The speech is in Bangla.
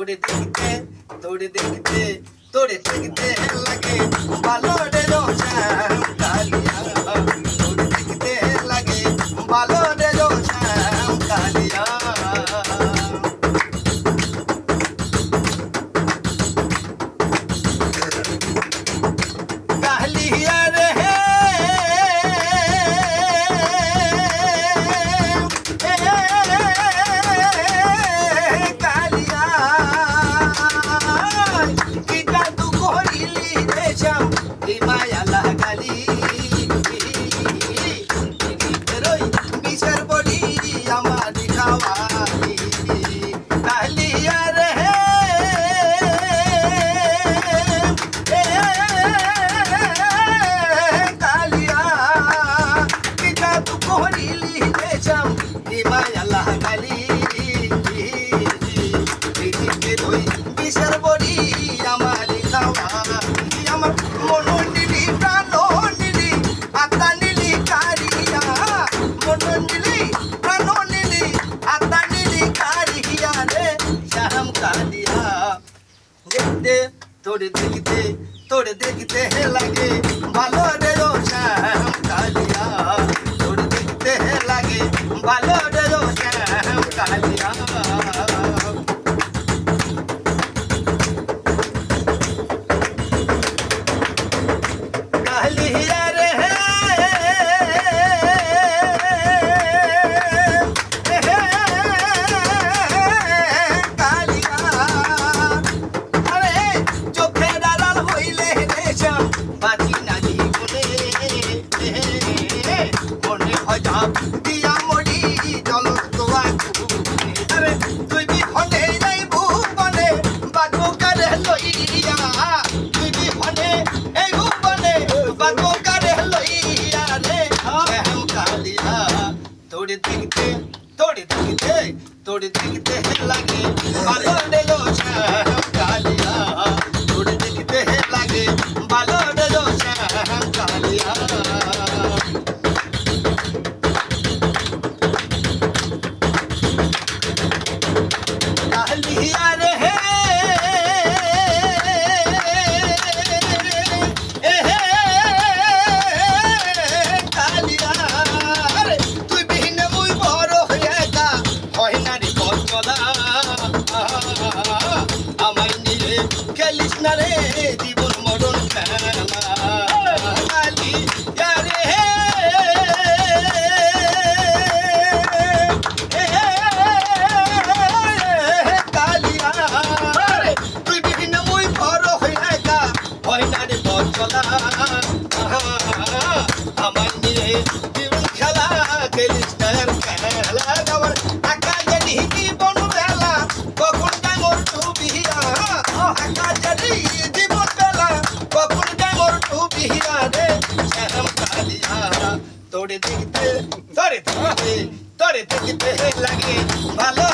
তোরে দেখতে তোরে দেখতে তোরে দেখতে লাগে ভালো রে রোশন কালিয়া তোরে দেখতে লাগে ভালো রে রোশন কালিয়া কালিয়া রে তোরে দেখতে তোরে দেখতে লাগে ভালো রে রোশন কালিয়া তোরে দেখতে লাগে ভালো রে রোশন কালিয়া কালিয়া রে তোরে দেখতে তোরে দেখতে তোরে দেখতে লাগে ভালো রে রোশন কালিয়া তোরে দেখতে লাগে ভালো রে রোশন কালিয়া কালিয়া রে রে জীবন মরণ খেলা কালিয়া রে কালিয়া তুই বিভিন্ন মুই বড় হইয়া গা হয় না রে বচলা আমার নিয়ে জীবন খেলা খেলিস খেলা আমার আকা জানি জীবন বেলা কখন যায় মোর ডুবিয়া আকা জানি জীবন বেলা কখন যায় মোর ডুবিয়া রে শ্যাম কালিয়া তোরে দেখতে তোরে দেখতে লাগে ভালো